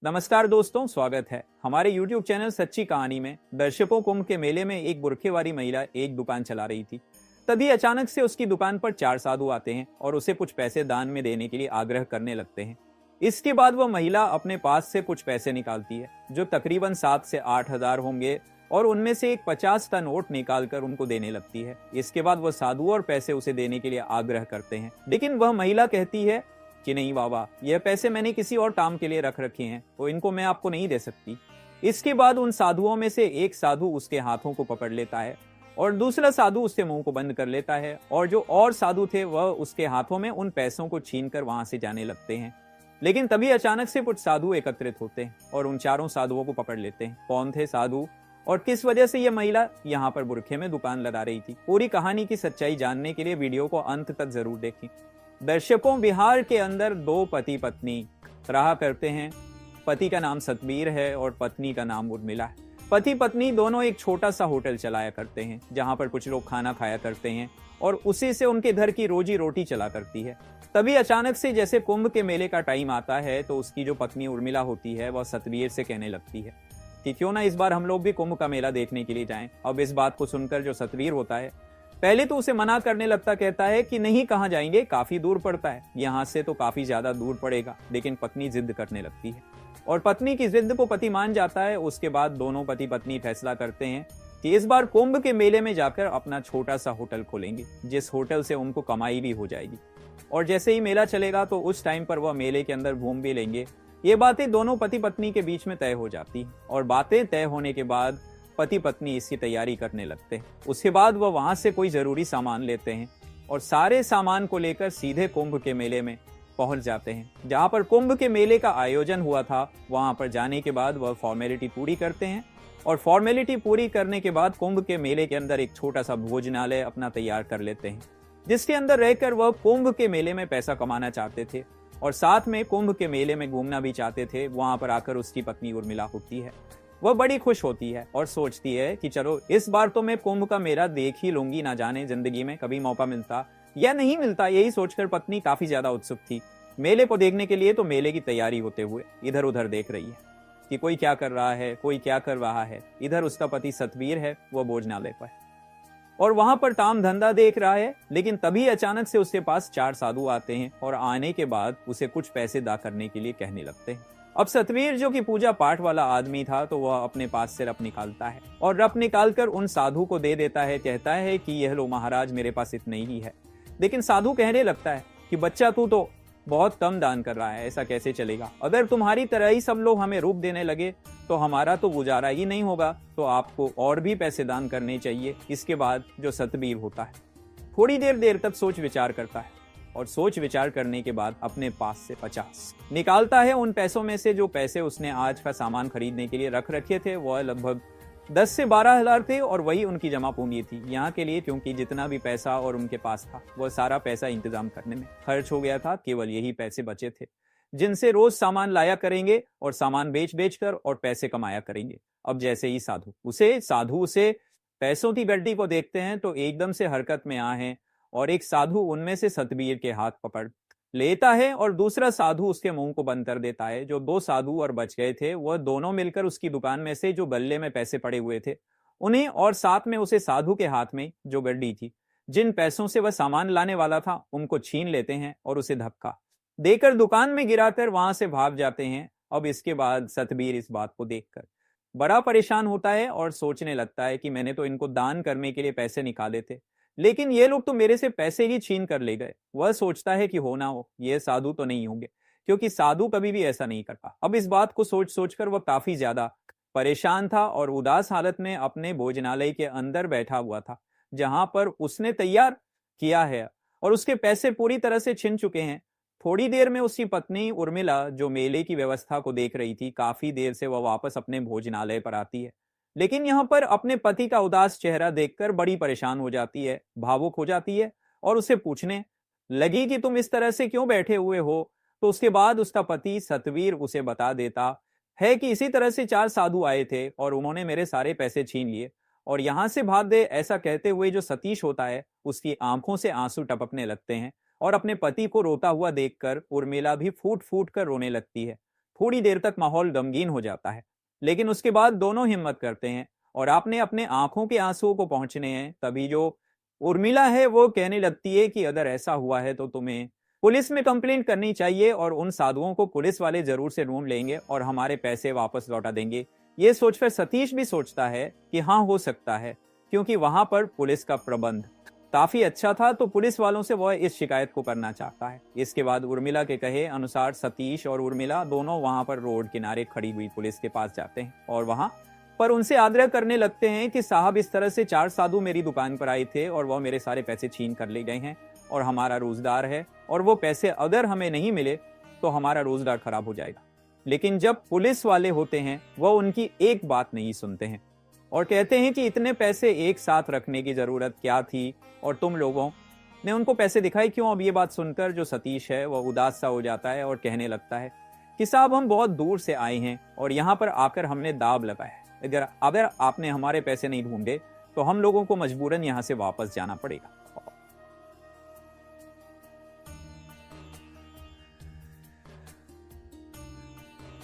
नमस्कार दोस्तों, स्वागत है हमारे YouTube चैनल सच्ची कहानी में। दर्शकों, कुंभ के मेले में एक बुरखे वाली महिला एक दुकान चला रही थी। तभी अचानक से उसकी दुकान पर 4 साधु आते हैं और उसे कुछ पैसे दान में देने के लिए आग्रह करने लगते हैं। इसके बाद वह महिला अपने पास से कुछ पैसे निकालती है जो तकरीबन 7 से 8 हजार होंगे और उनमें से एक 50 का नोट निकालकर उनको देने लगती है। इसके बाद वह साधु और पैसे उसे देने के लिए आग्रह करते हैं, लेकिन वह महिला कहती है कि नहीं बाबा, यह पैसे मैंने किसी और काम के लिए रख रखे हैं, तो इनको मैं आपको नहीं दे सकती। इसके बाद उन साधुओं में से एक साधु उसके हाथों को पकड़ लेता है और दूसरा साधु उसके मुंह को बंद कर लेता है, और जो और साधु थे वह उसके हाथों में उन पैसों को छीनकर वहां से जाने लगते हैं। लेकिन तभी अचानक से कुछ साधु एकत्रित होते हैं और उन चारों साधुओं को पकड़ लेते हैं। कौन थे साधु और किस वजह से यह महिला यहाँ पर बुरखे में दुकान लगा रही थी, पूरी कहानी की सच्चाई जानने के लिए वीडियो को अंत तक जरूर देखें। दर्शकों, बिहार के अंदर 2 पति पत्नी रहा करते हैं। पति का नाम सतबीर है और पत्नी का नाम उर्मिला है। पति पत्नी दोनों एक छोटा सा होटल चलाया करते हैं जहां पर कुछ लोग खाना खाया करते हैं और उसी से उनके घर की रोजी रोटी चला करती है। तभी अचानक से जैसे कुंभ के मेले का टाइम आता है तो उसकी जो पत्नी उर्मिला होती है वह सतबीर से कहने लगती है कि क्यों ना इस बार हम लोग भी कुंभ का मेला देखने के लिए जाएं। अब इस बात को सुनकर जो सतबीर होता है पहले तो उसे मना करने लगता, कहता है कि नहीं, कहाँ जाएंगे, काफी दूर पड़ता है, यहाँ से तो काफी ज्यादा दूर पड़ेगा। लेकिन पत्नी जिद करने लगती है और पत्नी की जिद को पति मान जाता है। उसके बाद दोनों पति पत्नी फैसला करते हैं कि इस बार कुंभ के मेले में जाकर अपना छोटा सा होटल खोलेंगे, जिस होटल से उनको कमाई भी हो जाएगी। और जैसे ही मेला चलेगा तो उस टाइम पर वह मेले के अंदर घूम भी लेंगे। ये बातें दोनों पति पत्नी के बीच में तय हो जाती है और बातें तय होने के बाद पति पत्नी इसकी तैयारी करने लगते हैं। उसके बाद वह वहां से कोई जरूरी सामान लेते हैं और सारे सामान को लेकर सीधे कुंभ के मेले में पहुंच जाते हैं। जहां पर कुंभ के मेले का आयोजन हुआ था वहां पर जाने के बाद वह फॉर्मेलिटी पूरी करते हैं और फॉर्मेलिटी पूरी करने के बाद कुंभ के मेले के अंदर एक छोटा सा भोजनालय अपना तैयार कर लेते हैं, जिसके अंदर रहकर वह कुंभ के मेले में पैसा कमाना चाहते थे और साथ में कुंभ के मेले में घूमना भी चाहते थे। वहां पर आकर उसकी पत्नी उर्मिला होती है, वह बड़ी खुश होती है और सोचती है कि चलो इस बार तो मैं कुंभ का मेला देख ही लूंगी, ना जाने जिंदगी में कभी मौका मिलता या नहीं मिलता। यही सोचकर पत्नी काफी ज्यादा उत्सुक थी मेले को देखने के लिए। तो मेले की तैयारी होते हुए इधर उधर देख रही है कि कोई क्या कर रहा है, कोई क्या कर रहा है। इधर उसका पति सतबीर है, वह भोजनालय पर और वहां पर काम धंधा देख रहा है। लेकिन तभी अचानक से उसके पास 4 साधु आते हैं और आने के बाद उसे कुछ पैसे अदा करने के लिए कहने लगते हैं। अब सतबीर, जो कि पूजा पाठ वाला आदमी था, तो वह अपने पास से रप निकालता है और रप निकालकर उन साधु को दे देता है। कहता है कि यह लो महाराज, मेरे पास इतने ही है। लेकिन साधु कहने लगता है कि बच्चा, तू तो बहुत कम दान कर रहा है, ऐसा कैसे चलेगा। अगर तुम्हारी तरह ही सब लोग हमें रूप देने लगे तो हमारा तो गुजारा ही नहीं होगा, तो आपको और भी पैसे दान करने चाहिए। इसके बाद जो सतबीर होता है थोड़ी देर तक सोच विचार करता है और सोच विचार करने के बाद अपने पास से 50 निकालता है। उन पैसों में से जो पैसे उसने आज का सामान खरीदने के लिए रख रखे थे वह लगभग 10 से 12 हजार थे और वही उनकी जमा पूंजी थी यहाँ के लिए, क्योंकि जितना भी पैसा और उनके पास था वह सारा पैसा इंतजाम करने में खर्च हो गया था। केवल यही पैसे बचे थे जिनसे रोज सामान लाया करेंगे और सामान बेच कर और पैसे कमाया करेंगे। अब जैसे ही साधु उसे पैसों की गड्डी को देखते हैं तो एकदम से हरकत में आए और एक साधु उनमें से सतबीर के हाथ पकड़ लेता है और दूसरा साधु उसके मुंह को बंद कर देता है। जो 2 साधु और बच गए थे वह दोनों मिलकर उसकी दुकान में से जो गल्ले में पैसे पड़े हुए थे उन्हें और साथ में उसे साधु के हाथ में जो गड्डी थी, जिन पैसों से वह सामान लाने वाला था, उनको छीन लेते हैं और उसे धक्का देकर दुकान में गिराकर वहां से भाग जाते हैं। अब इसके बाद सतबीर इस बात को देखकर बड़ा परेशान होता है और सोचने लगता है कि मैंने तो इनको दान करने के लिए पैसे निकाले थे, लेकिन ये लोग तो मेरे से पैसे ही छीन कर ले गए। वह सोचता है कि हो ना हो ये साधु तो नहीं होंगे, क्योंकि साधु कभी भी ऐसा नहीं करता। अब इस बात को सोचकर वह काफी ज्यादा परेशान था और उदास हालत में अपने भोजनालय के अंदर बैठा हुआ था, जहां पर उसने तैयार किया है और उसके पैसे पूरी तरह से छिन चुके हैं। थोड़ी देर में उसकी पत्नी उर्मिला, जो मेले की व्यवस्था को देख रही थी, काफी देर से वह वापस अपने भोजनालय पर आती है। लेकिन यहाँ पर अपने पति का उदास चेहरा देखकर बड़ी परेशान हो जाती है, भावुक हो जाती है और उससे पूछने लगी कि तुम इस तरह से क्यों बैठे हुए हो। तो उसके बाद उसका पति सतबीर उसे बता देता है कि इसी तरह से 4 साधु आए थे और उन्होंने मेरे सारे पैसे छीन लिए और यहां से भाग दे। ऐसा कहते हुए जो सतीश होता है उसकी आंखों से आंसू टपकने लगते हैं और अपने पति को रोता हुआ देखकर उर्मिला भी फूट फूट कर रोने लगती है। थोड़ी देर तक माहौल गमगीन हो जाता है, लेकिन उसके बाद दोनों हिम्मत करते हैं और आपने अपने आंखों के आंसुओं को पहुंचने हैं। तभी जो उर्मिला है वो कहने लगती है कि अगर ऐसा हुआ है तो तुम्हें पुलिस में कंप्लेंट करनी चाहिए और उन साधुओं को पुलिस वाले जरूर से ढूंढ लेंगे और हमारे पैसे वापस लौटा देंगे। ये सोचकर सतीश भी सोचता है कि हाँ, हो सकता है, क्योंकि वहां पर पुलिस का प्रबंध काफी अच्छा था, तो पुलिस वालों से वह इस शिकायत को करना चाहता है। इसके बाद उर्मिला के कहे अनुसार सतीश और उर्मिला दोनों वहां पर रोड किनारे खड़ी हुई पुलिस के पास जाते हैं और वहां पर उनसे आग्रह करने लगते हैं कि साहब, इस तरह से 4 साधु मेरी दुकान पर आए थे और वह मेरे सारे पैसे छीन कर ले गए हैं और हमारा रोजगार है, और वो पैसे अगर हमें नहीं मिले तो हमारा रोजगार खराब हो जाएगा। लेकिन जब पुलिस वाले होते हैं वह उनकी एक बात नहीं सुनते हैं और कहते हैं कि इतने पैसे एक साथ रखने की जरूरत क्या थी और तुम लोगों ने उनको पैसे दिखाए क्यों। अब ये बात सुनकर जो सतीश है वह उदास सा हो जाता है और कहने लगता है कि साहब, हम बहुत दूर से आए हैं और यहाँ पर आकर हमने दाव लगाया है। अगर आपने हमारे पैसे नहीं ढूंढे तो हम लोगों को मजबूरन यहाँ से वापस जाना पड़ेगा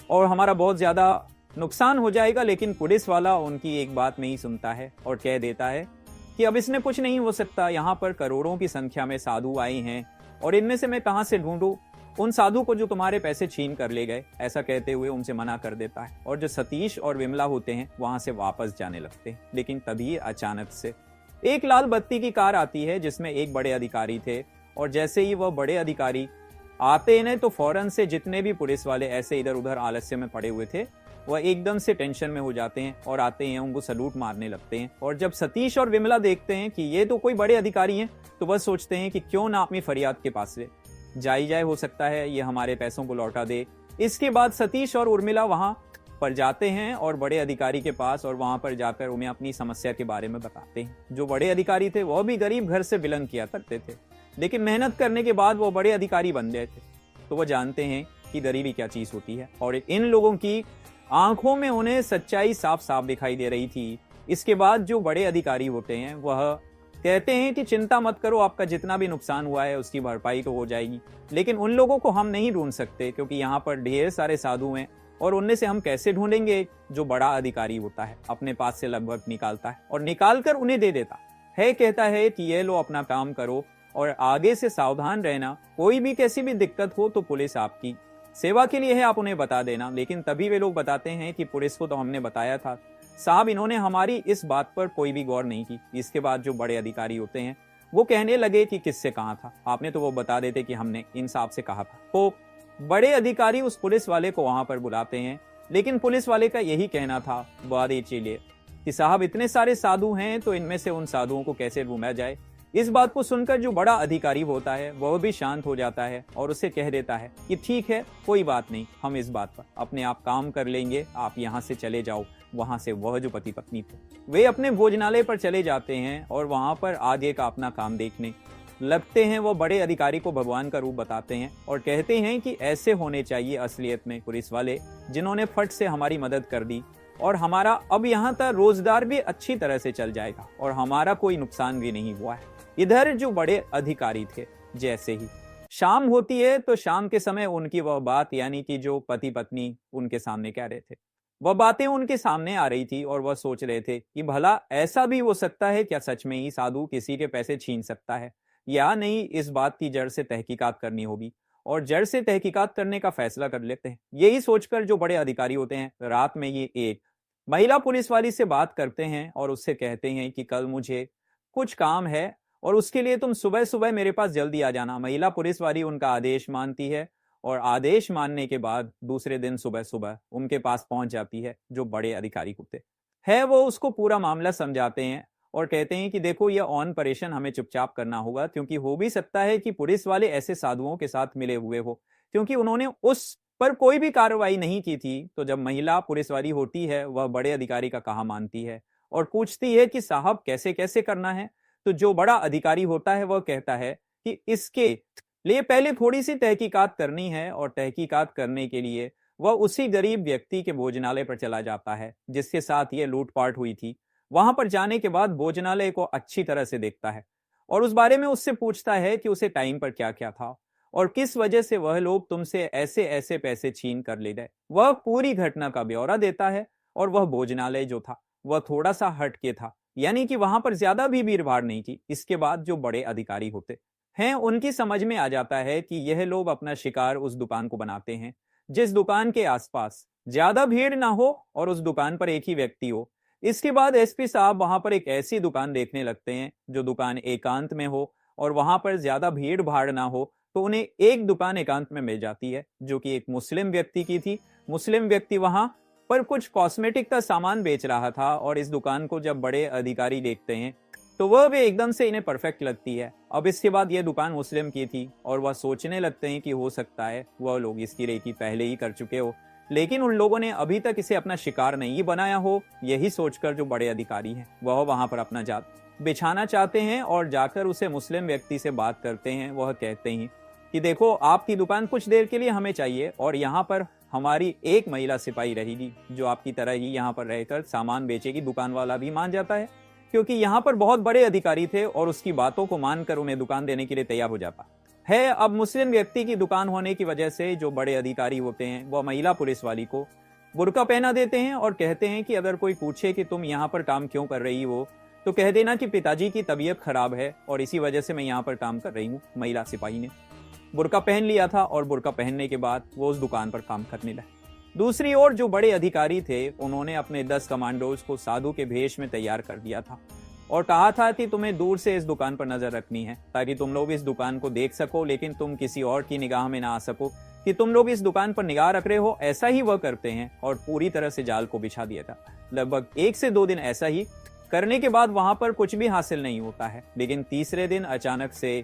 और हमारा बहुत ज्यादा नुकसान हो जाएगा। लेकिन पुलिस वाला उनकी एक बात नहीं सुनता है और कह देता है कि अब इसमें कुछ नहीं हो सकता, यहाँ पर करोड़ों की संख्या में साधु आए हैं और इनमें से मैं कहां से ढूंढूं उन साधु को जो तुम्हारे पैसे छीन कर ले गए। ऐसा कहते हुए उनसे मना कर देता है और जो सतीश और विमला होते हैं वहां से वापस जाने लगते हैं। लेकिन तभी अचानक से एक लाल बत्ती की कार आती है जिसमें एक बड़े अधिकारी थे, और जैसे ही वह बड़े अधिकारी आते हैं तो फौरन से जितने भी पुलिस वाले ऐसे इधर उधर आलस्य में पड़े हुए थे वह एकदम से टेंशन में हो जाते हैं और आते हैं उनको सलूट मारने लगते हैं। और जब सतीश और विमला देखते हैं कि ये तो कोई बड़े अधिकारी हैं तो वह सोचते हैं कि क्यों ना अपनी फरियाद के पास से जाए, हो सकता है ये हमारे पैसों को लौटा दे। इसके बाद सतीश और उर्मिला वहां पर जाते हैं और बड़े अधिकारी के पास, और वहां पर जाकर उन्हें अपनी समस्या के बारे में बताते हैं। जो बड़े अधिकारी थे वह भी गरीब घर से बिलोंग किया करते थे, लेकिन मेहनत करने के बाद वो बड़े अधिकारी बन गए थे, तो वह जानते हैं कि गरीबी क्या चीज होती है और इन लोगों की आंखों में उन्हें सच्चाई साफ साफ दिखाई दे रही थी। इसके बाद जो बड़े अधिकारी होते हैं वह कहते हैं कि चिंता मत करो, आपका जितना भी नुकसान हुआ है उसकी भरपाई तो हो जाएगी, लेकिन उन लोगों को हम नहीं ढूंढ सकते क्योंकि यहाँ पर ढेर सारे साधु हैं और उनमें से हम कैसे ढूंढेंगे। जो बड़ा अधिकारी होता है अपने पास से लगभग निकालता है और निकाल कर उन्हें दे देता है, कहता है कि ये लो अपना काम करो और आगे से सावधान रहना, कोई भी कैसी भी दिक्कत हो तो पुलिस आपकी सेवा के लिए है, आप उन्हें बता देना। लेकिन तभी वे लोग बताते हैं कि पुलिस को तो हमने बताया था साहब, इन्होंने हमारी इस बात पर कोई भी गौर नहीं की। इसके बाद जो बड़े अधिकारी होते हैं वो कहने लगे कि किससे कहा था आपने, तो वो बता देते कि हमने इंसाफ से कहा था। तो बड़े अधिकारी उस पुलिस वाले को वहां पर बुलाते हैं, लेकिन पुलिस वाले का यही कहना था बात चलिए कि साहब इतने सारे साधु हैं तो इनमें से उन साधुओं को कैसे ढूंढा जाए। इस बात को सुनकर जो बड़ा अधिकारी होता है वह भी शांत हो जाता है और उसे कह देता है कि ठीक है, कोई बात नहीं, हम इस बात पर अपने आप काम कर लेंगे, आप यहाँ से चले जाओ। वहां से वह जो पति पत्नी थे वे अपने भोजनालय पर चले जाते हैं और वहां पर आगे का अपना काम देखने लगते हैं। वो बड़े अधिकारी को भगवान का रूप बताते हैं और कहते हैं कि ऐसे होने चाहिए असलियत में पुलिस वाले, जिन्होंने फट से हमारी मदद कर दी और हमारा अब यहाँ तक रोजगार भी अच्छी तरह से चल जाएगा और हमारा कोई नुकसान भी नहीं हुआ है। इधर जो बड़े अधिकारी थे, जैसे ही शाम होती है तो शाम के समय उनकी वह बात, यानी कि जो पति पत्नी उनके सामने कह रहे थे, वह बातें उनके सामने आ रही थी और वह सोच रहे थे कि भला ऐसा भी हो सकता है क्या, सच में ही साधु किसी के पैसे छीन सकता है या नहीं। इस बात की जड़ से तहकीकात करनी होगी और जड़ से तहकीकात करने का फैसला कर लेते हैं। यही सोचकर जो बड़े अधिकारी होते हैं रात में ये एक महिला पुलिस वाली से बात करते हैं और उससे कहते हैं कि कल मुझे कुछ काम है और उसके लिए तुम सुबह सुबह मेरे पास जल्दी आ जाना। महिला पुलिस वाली उनका आदेश मानती है और आदेश मानने के बाद दूसरे दिन सुबह सुबह उनके पास पहुंच जाती है। जो बड़े अधिकारी होते हैं वो उसको पूरा मामला समझाते हैं और कहते हैं कि देखो, यह ऑन परेशान हमें चुपचाप करना होगा, क्योंकि हो भी सकता है कि पुलिस वाले ऐसे साधुओं के साथ मिले हुए हो, क्योंकि उन्होंने उस पर कोई भी कार्रवाई नहीं की थी। तो जब महिला पुलिस वाली होती है वह बड़े अधिकारी का कहा मानती है और पूछती है कि साहब कैसे कैसे करना है। तो जो बड़ा अधिकारी होता है वह कहता है कि इसके लिए पहले थोड़ी सी तहकीकात करनी है और तहकीकात करने के लिए वह उसी गरीब व्यक्ति के भोजनालय पर चला जाता है जिसके साथ ये लूटपाट हुई थी। वहां पर जाने के बाद भोजनालय को अच्छी तरह से देखता है और उस बारे में उससे पूछता है कि उसे टाइम पर क्या क्या था और किस वजह से वह लोग तुमसे ऐसे ऐसे पैसे छीन कर ले गए। वह पूरी घटना का ब्यौरा देता है। और वह भोजनालय जो था वह थोड़ा सा हटके था, यानी कि वहां पर ज्यादा भी भीड़ भाड़ नहीं थी। इसके बाद जो बड़े अधिकारी होते हैं उनकी समझ में आ जाता है कि यह लोग अपना शिकार उस दुकान को बनाते हैं जिस दुकान के आसपास ज्यादा भीड़ ना हो और उस दुकान पर एक ही व्यक्ति हो। इसके बाद एसपी साहब वहां पर एक ऐसी दुकान देखने लगते हैं जो दुकान एकांत में हो और वहां पर ज्यादा भीड़ भाड़ ना हो। तो उन्हें एक दुकान एकांत में मिल जाती है जो कि एक मुस्लिम व्यक्ति की थी। मुस्लिम व्यक्ति वहां पर कुछ कॉस्मेटिक का सामान बेच रहा था और इस दुकान को जब बड़े अधिकारी देखते हैं तो वह भी एकदम से इन्हें परफेक्ट लगती है। अब इसके बाद यह दुकान मुस्लिम की थी और वह सोचने लगते हैं कि हो सकता है वह लोग इसकी रेकी पहले ही कर चुके हो, लेकिन उन लोगों ने अभी तक इसे अपना शिकार नहीं बनाया हो। यही सोचकर जो बड़े अधिकारी हैं वह वहां पर अपना जाल बिछाना चाहते हैं और जाकर उसे मुस्लिम व्यक्ति से बात करते हैं। वह कहते हैं कि देखो, आपकी दुकान कुछ देर के लिए हमें चाहिए और यहाँ पर हमारी एक महिला सिपाही रहेगी जो आपकी तरह ही यहाँ पर रहकर सामान बेचेगी। दुकान वाला भी मान जाता है क्योंकि यहाँ पर बहुत बड़े अधिकारी थे और उसकी बातों को मानकर उन्हें दुकान देने के लिए तैयार हो जाता है। अब मुस्लिम व्यक्ति की दुकान होने की वजह से जो बड़े अधिकारी होते हैं वह महिला पुलिस वाली को बुर्का पहना देते हैं और कहते हैं कि अगर कोई पूछे कि तुम यहाँ पर काम क्यों कर रही हो तो कह देना कि पिताजी की तबीयत खराब है और इसी वजह से मैं यहाँ पर काम कर रही हूँ। महिला सिपाही ने बुर्का पहन लिया था और बुर्का पहनने के बाद वो उस दुकान पर काम करने लगे। दूसरी ओर जो बड़े अधिकारी थे उन्होंने अपने 10 कमांडोज को साधु के भेष में तैयार कर दिया था और कहा था कि तुम्हें दूर से इस दुकान पर नजर रखनी है ताकि तुम लोग इस दुकान को देख सको लेकिन तुम किसी और की निगाह में ना आ सको कि तुम लोग इस दुकान पर निगाह रख रहे हो। ऐसा ही वह करते हैं और पूरी तरह से जाल को बिछा दिया था। लगभग 1 से 2 दिन ऐसा ही करने के बाद वहां पर कुछ भी हासिल नहीं होता है, लेकिन तीसरे दिन अचानक से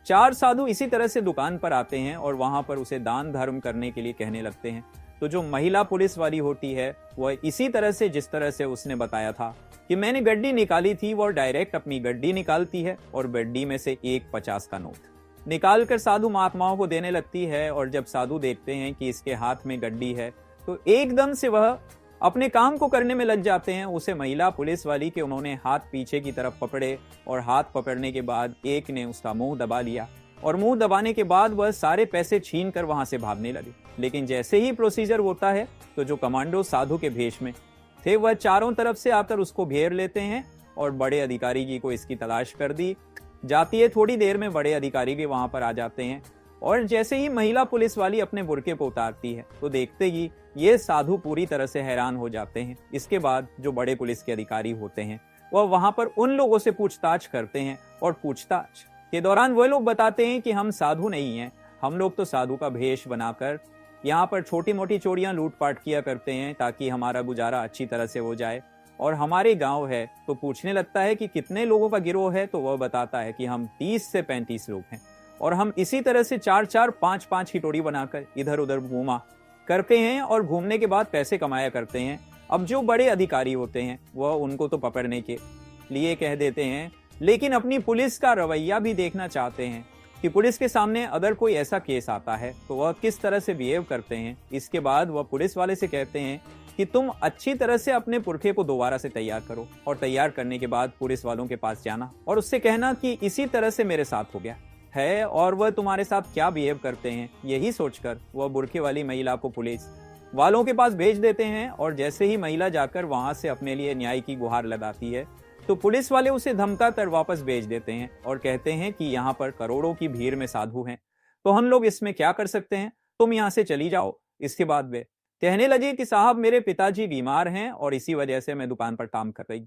4 साधु इसी तरह से दुकान पर आते हैं और वहां पर उसे दान धर्म करने के लिए कहने लगते हैं। तो जो महिला पुलिस वाली होती है वह इसी तरह से, जिस तरह से उसने बताया था कि मैंने गड्डी निकाली थी, वो डायरेक्ट अपनी गड्डी निकालती है और गड्डी में से एक 50 का नोट निकाल कर साधु महात्माओं को देने लगती है। और जब साधु देखते हैं कि इसके हाथ में गड्डी है तो एकदम से वह अपने काम को करने में लग जाते हैं। उसे महिला पुलिस वाली के उन्होंने हाथ पीछे की तरफ पकड़े और हाथ पकड़ने के बाद एक ने उसका मुंह दबा लिया और मुंह दबाने के बाद वह सारे पैसे छीन कर वहां से भागने लगे। लेकिन जैसे ही प्रोसीजर होता है तो जो कमांडो साधु के भेष में थे वह चारों तरफ से आकर उसको घेर लेते हैं और बड़े अधिकारी जी को इसकी तलाश कर दी जाती है। थोड़ी देर में बड़े अधिकारी भी वहां पर आ जाते हैं और जैसे ही महिला पुलिस वाली अपने बुर्के को उतारती है तो देखते ही ये साधु पूरी तरह से हैरान हो जाते हैं। इसके बाद जो बड़े पुलिस के अधिकारी होते हैं वह वहां पर उन लोगों से पूछताछ करते हैं और पूछताछ के दौरान वह लोग बताते हैं कि हम साधु नहीं हैं, हम लोग तो साधु का भेष बनाकर यहाँ पर छोटी मोटी चोरियां लूटपाट किया करते हैं ताकि हमारा गुजारा अच्छी तरह से हो जाए और हमारे गांव है। तो पूछने लगता है कि कितने लोगों का गिरोह है तो वह बताता है कि हम 30 से 35 लोग हैं और हम इसी तरह से 4-4, 5-5 की टोरी बनाकर इधर उधर घूमा करते हैं और घूमने के बाद पैसे कमाया करते हैं। अब जो बड़े अधिकारी होते हैं वह उनको तो पकड़ने के लिए कह देते हैं, लेकिन अपनी पुलिस का रवैया भी देखना चाहते हैं कि पुलिस के सामने अगर कोई ऐसा केस आता है तो वह किस तरह से बिहेव करते हैं। इसके बाद वह पुलिस वाले से कहते हैं कि तुम अच्छी तरह से अपने पुरखे को दोबारा से तैयार करो और तैयार करने के बाद पुलिस वालों के पास जाना और उससे कहना कि इसी तरह से मेरे साथ हो गया है और वह तुम्हारे साथ क्या बिहेव करते हैं। यही सोचकर वह बुर्के वाली महिला को पुलिस वालों के पास भेज देते हैं और जैसे ही महिला जाकर वहां से अपने लिए न्याय की गुहार लगाती है तो पुलिस वाले उसे धमका कर वापस भेज देते हैं और कहते हैं कि यहाँ पर करोड़ों की भीड़ में साधु हैं तो हम लोग इसमें क्या कर सकते हैं, तुम यहाँ से चली जाओ। इसके बाद वे कहने लगे कि साहब मेरे पिताजी बीमार हैं और इसी वजह से मैं दुकान पर काम कर रही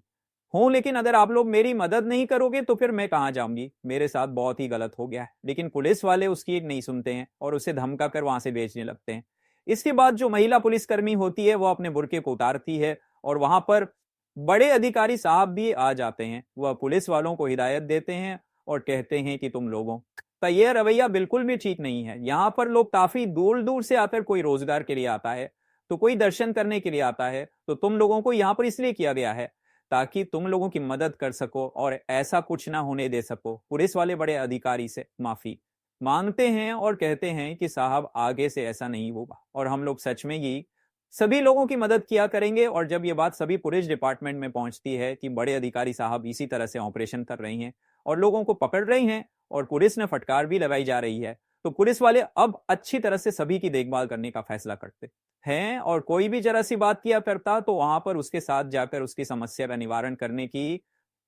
हूँ, लेकिन अगर आप लोग मेरी मदद नहीं करोगे तो फिर मैं कहाँ जाऊंगी, मेरे साथ बहुत ही गलत हो गया है। लेकिन पुलिस वाले उसकी एक नहीं सुनते हैं और उसे धमका कर वहां से भेजने लगते हैं। इसके बाद जो महिला पुलिसकर्मी होती है वो अपने बुर्के को उतारती है और वहां पर बड़े अधिकारी साहब भी आ जाते हैं। वह पुलिस वालों को हिदायत देते हैं और कहते हैं कि तुम लोगों का यह रवैया बिल्कुल भी ठीक नहीं है। यहाँ पर लोग काफी दूर दूर से आकर, कोई रोजगार के लिए आता है तो कोई दर्शन करने के लिए आता है, तो तुम लोगों को यहाँ पर इसलिए किया गया है ताकि तुम लोगों की मदद कर सको और ऐसा कुछ ना होने दे सको। पुलिस वाले बड़े अधिकारी से माफी मांगते हैं और कहते हैं कि साहब आगे से ऐसा नहीं होगा और हम लोग सच में ही सभी लोगों की मदद किया करेंगे। और जब ये बात सभी पुलिस डिपार्टमेंट में पहुंचती है कि बड़े अधिकारी साहब इसी तरह से ऑपरेशन कर रही हैं और लोगों को पकड़ रही हैं और पुलिस ने फटकार भी लगाई जा रही है, तो पुलिस वाले अब अच्छी तरह से सभी की देखभाल करने का फैसला करते हैं और कोई भी जरा सी बात किया करता तो वहां पर उसके साथ जाकर उसकी समस्या का निवारण करने की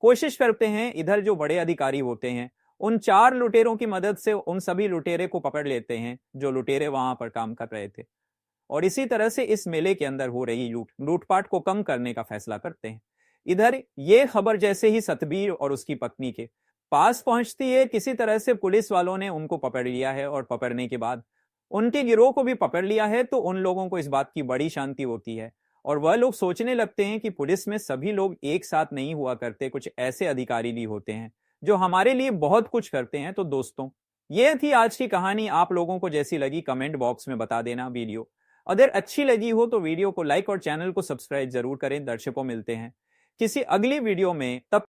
कोशिश करते हैं। इधर जो बड़े अधिकारी होते हैं उन 4 लुटेरों की मदद से उन सभी लुटेरे को पकड़ लेते हैं जो लुटेरे वहां पर काम कर रहे थे और इसी तरह से इस मेले के अंदर हो रही लूटपाट को कम करने का फैसला करते हैं। इधर ये खबर जैसे ही सतबीर और उसकी पत्नी के पास पहुंचती है, किसी तरह से पुलिस वालों ने उनको पकड़ लिया है और पकड़ने के बाद उनके गिरोह को भी पकड़ लिया है, तो उन लोगों को इस बात की बड़ी शांति होती है और वह लोग सोचने लगते हैं कि पुलिस में सभी लोग एक साथ नहीं हुआ करते, कुछ ऐसे अधिकारी भी होते हैं जो हमारे लिए बहुत कुछ करते हैं। तो दोस्तों, ये थी आज की कहानी। आप लोगों को जैसी लगी कमेंट बॉक्स में बता देना। वीडियो अगर अच्छी लगी हो तो वीडियो को लाइक और चैनल को सब्सक्राइब जरूर करें। दर्शकों, मिलते हैं किसी अगली वीडियो में, तब